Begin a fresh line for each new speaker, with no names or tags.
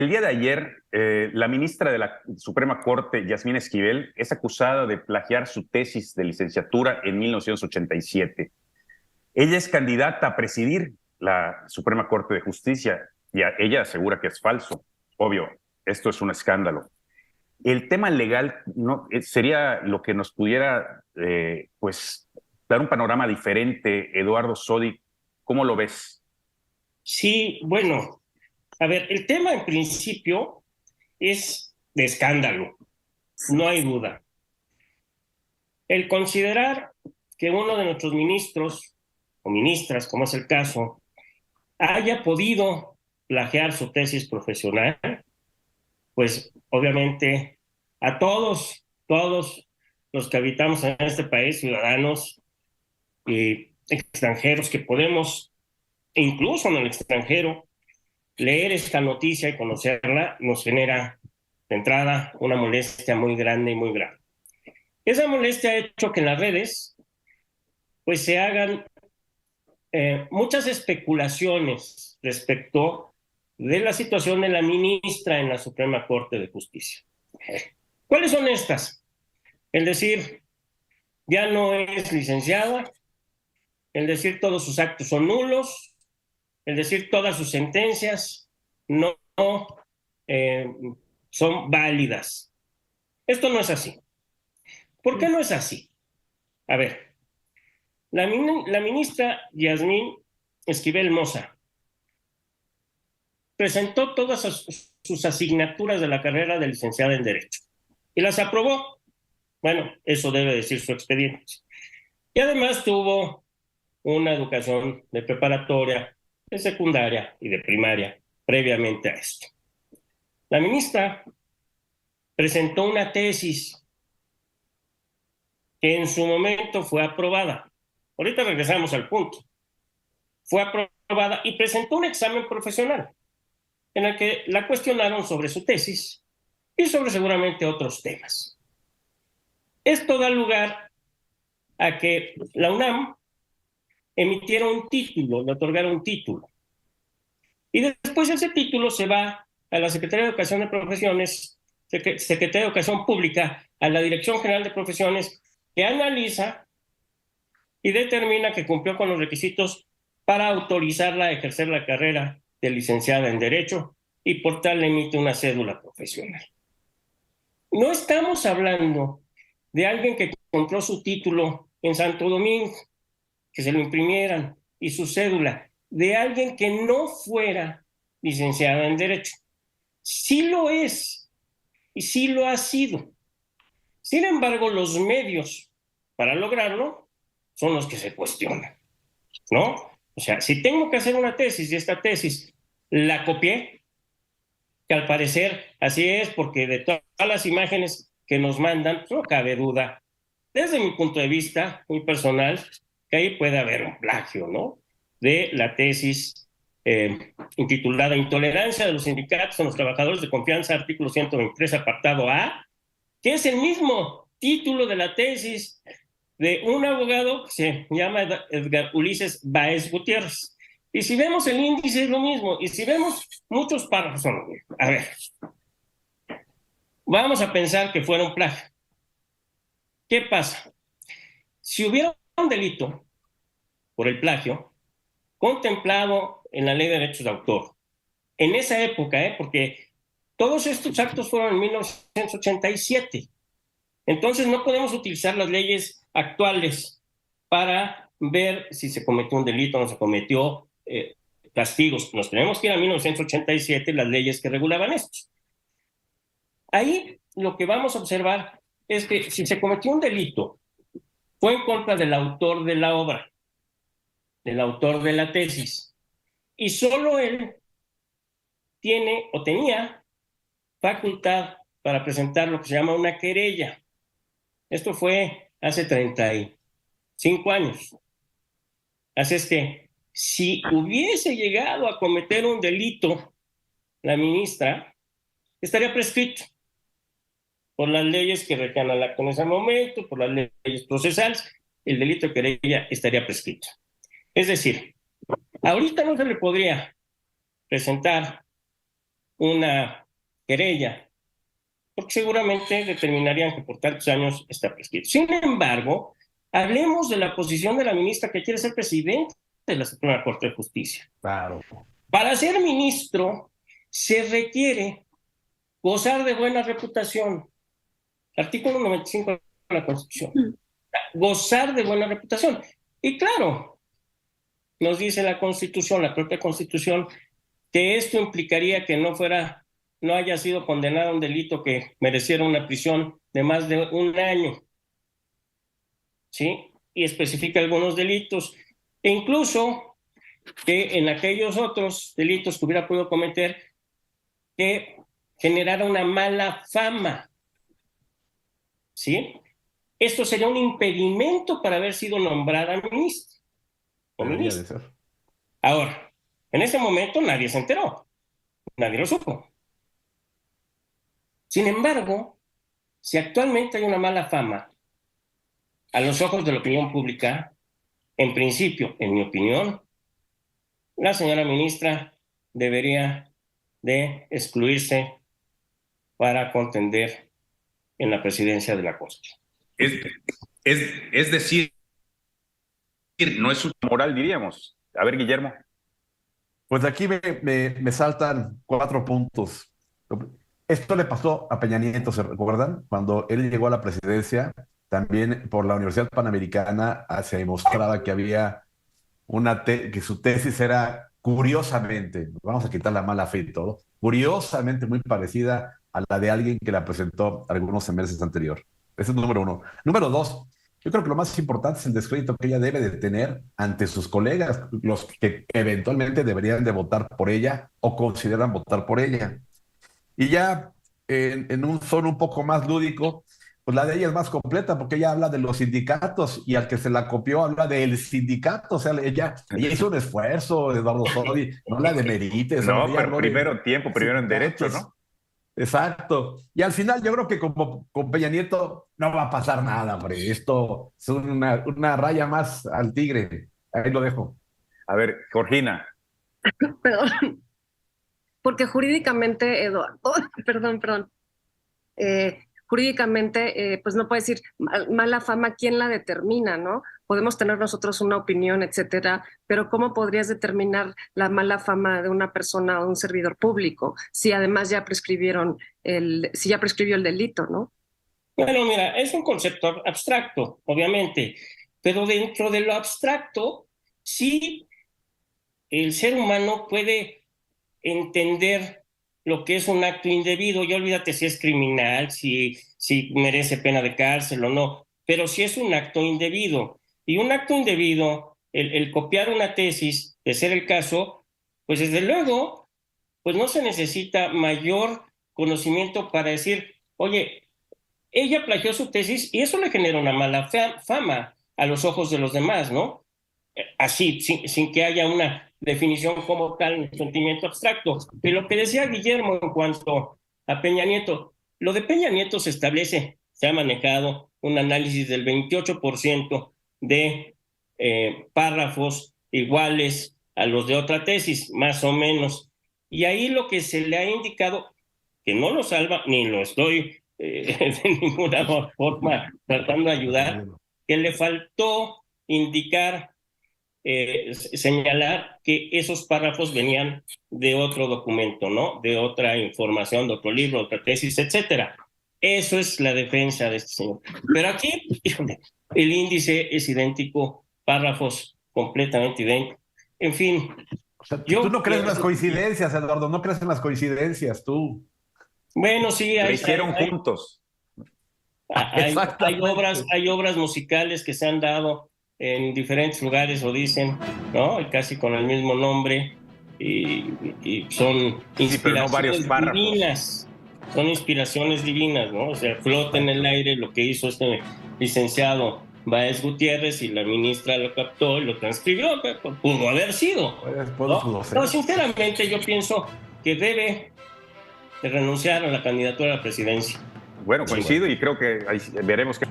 El día de ayer, la ministra de la Suprema Corte, Yasmín Esquivel, es acusada de plagiar su tesis de licenciatura en 1987. Ella es candidata a presidir la Suprema Corte de Justicia y ella asegura que es falso. Obvio, esto es un escándalo. El tema legal no, sería lo que nos pudiera pues, dar un panorama diferente. Eduardo Sodi, ¿cómo lo ves?
Sí, bueno, a ver, el tema en principio es de escándalo, no hay duda. El considerar que uno de nuestros ministros o ministras, como es el caso, haya podido plagiar su tesis profesional, pues obviamente a todos los que habitamos en este país, ciudadanos y extranjeros que podemos, incluso en el extranjero, leer esta noticia y conocerla nos genera de entrada una molestia muy grande y muy grave. Esa molestia ha hecho que en las redes pues se hagan muchas especulaciones respecto de la situación de la ministra en la Suprema Corte de Justicia. ¿Cuáles son estas? El decir, ya no es licenciada, el decir todos sus actos son nulos, el decir todas sus sentencias no eh, son válidas. Esto no es así. ¿Por qué no es así? A ver, la ministra Yasmín Esquivel Moza presentó todas sus asignaturas de la carrera de licenciada en Derecho y las aprobó. Bueno, eso debe decir su expediente. Y además tuvo una educación de preparatoria, de secundaria y de primaria previamente a esto. La ministra presentó una tesis que en su momento fue aprobada. Ahorita regresamos al punto. Fue aprobada y presentó un examen profesional en el que la cuestionaron sobre su tesis y sobre seguramente otros temas. Esto da lugar a que la UNAM emitiera un título, le otorgara un título. Y después ese título se va a la Secretaría de Educación de Profesiones, Secretaría de Educación Pública, a la Dirección General de Profesiones, que analiza y determina que cumplió con los requisitos para autorizarla a ejercer la carrera de licenciada en Derecho y por tal le emite una cédula profesional. No estamos hablando de alguien que compró su título en Santo Domingo, que se lo imprimieran, y su cédula, de alguien que no fuera licenciada en Derecho. Sí lo es y sí lo ha sido. Sin embargo, los medios para lograrlo son los que se cuestionan, ¿no? O sea, si tengo que hacer una tesis y esta tesis la copié, que al parecer así es, porque de todas las imágenes que nos mandan, pues no cabe duda, desde mi punto de vista muy personal, que ahí puede haber un plagio, ¿no? De la tesis intitulada Intolerancia de los sindicatos a los trabajadores de confianza, artículo 123, apartado A, que es el mismo título de la tesis de un abogado que se llama Edgar Ulises Báez Gutiérrez. Y si vemos el índice es lo mismo, y si vemos muchos párrafos son lo mismo. A ver, vamos a pensar que fuera un plagio. ¿Qué pasa? Si hubiera un delito por el plagio contemplado en la Ley de Derechos de Autor, en esa época, porque todos estos actos fueron en 1987, entonces no podemos utilizar las leyes actuales para ver si se cometió un delito o no se cometió, castigos. Nos tenemos que ir a 1987, las leyes que regulaban esto. Ahí lo que vamos a observar es que si se cometió un delito, fue en contra del autor de la obra, del autor de la tesis, y solo él tiene o tenía facultad para presentar lo que se llama una querella. Esto fue hace 35 años. Así es que si hubiese llegado a cometer un delito la ministra, estaría prescrito por las leyes que recaen al acto en ese momento, por las leyes procesales, el delito de querella estaría prescrito. Es decir, ahorita no se le podría presentar una querella, porque seguramente determinarían que por tantos años está prescrito. Sin embargo, hablemos de la posición de la ministra que quiere ser presidente de la Suprema Corte de Justicia.
Claro.
Para ser ministro se requiere gozar de buena reputación. Artículo 95 de la Constitución. Gozar de buena reputación. Y claro, nos dice la Constitución, la propia Constitución, que esto implicaría que no haya sido condenado a un delito que mereciera una prisión de más de 1 año. ¿Sí? Y especifica algunos delitos. E incluso que en aquellos otros delitos que hubiera podido cometer, que generara una mala fama. ¿Sí? Esto sería un impedimento para haber sido nombrada ministra o ministro. Ahora, en ese momento nadie se enteró, nadie lo supo. Sin embargo, si actualmente hay una mala fama a los ojos de la opinión pública, en principio, en mi opinión, la señora ministra debería de excluirse para contender en la presidencia de la Corte.
Es decir, no es una moral, diríamos. A ver, Guillermo.
Pues aquí me saltan 4 puntos. Esto le pasó a Peña Nieto, ¿se recuerdan? Cuando él llegó a la presidencia, también por la Universidad Panamericana se demostraba que había que su tesis era curiosamente, vamos a quitar la mala fe y todo, curiosamente muy parecida a la de alguien que la presentó algunos semestres anterior. Ese es número 1. Número 2, yo creo que lo más importante es el descrédito que ella debe de tener ante sus colegas, los que eventualmente deberían de votar por ella o consideran votar por ella. Y ya en un tono un poco más lúdico, pues la de ella es más completa porque ella habla de los sindicatos y al que se la copió habla del sindicato. O sea, ella hizo un esfuerzo, Eduardo Zodi, no la demerites.
No, pero primero en derecho, ¿no?
Exacto. Y al final yo creo que como con Peña Nieto no va a pasar nada, hombre. Esto es una raya más al tigre. Ahí lo dejo.
A ver, Georgina.
Perdón. Porque jurídicamente, Eduardo, perdón, jurídicamente, pues no puede decir mala fama, ¿quién la determina, no? Podemos tener nosotros una opinión, etcétera, pero ¿cómo podrías determinar la mala fama de una persona o de un servidor público si además ya prescribió el delito, ¿no?
Bueno, mira, es un concepto abstracto, obviamente, pero dentro de lo abstracto, sí, el ser humano puede entender lo que es un acto indebido. Ya olvídate si es criminal, si merece pena de cárcel o no, pero si es un acto indebido. Y un acto indebido, el copiar una tesis, de ser el caso, pues desde luego, pues no se necesita mayor conocimiento para decir, oye, ella plagió su tesis y eso le genera una mala fama a los ojos de los demás, ¿no? Así, sin que haya una definición como tal, un sentimiento abstracto. Pero lo que decía Guillermo en cuanto a Peña Nieto, lo de Peña Nieto se ha manejado un análisis del 28% de párrafos iguales a los de otra tesis, más o menos. Y ahí lo que se le ha indicado, que no lo salva, ni lo estoy de ninguna forma tratando de ayudar, que le faltó indicar, señalar que esos párrafos venían de otro documento, ¿no? De otra información, de otro libro, otra tesis, etcétera. Eso es la defensa de este señor. Pero aquí, híjole, el índice es idéntico, párrafos completamente idénticos. En fin.
O sea, tú no crees en las coincidencias, Eduardo, no crees en las coincidencias, tú.
Bueno, sí.
Lo hicieron juntos.
Hay obras musicales que se han dado en diferentes lugares, lo dicen, ¿no? Casi con el mismo nombre, y son inspiraciones divinas. Son inspiraciones divinas, ¿no? O sea, flota en el aire lo que hizo este licenciado Báez Gutiérrez y la ministra lo captó y lo transcribió. Pudo haber sido, ¿no? No, sinceramente yo pienso que debe de renunciar a la candidatura a la presidencia.
Bueno, coincido y creo que veremos que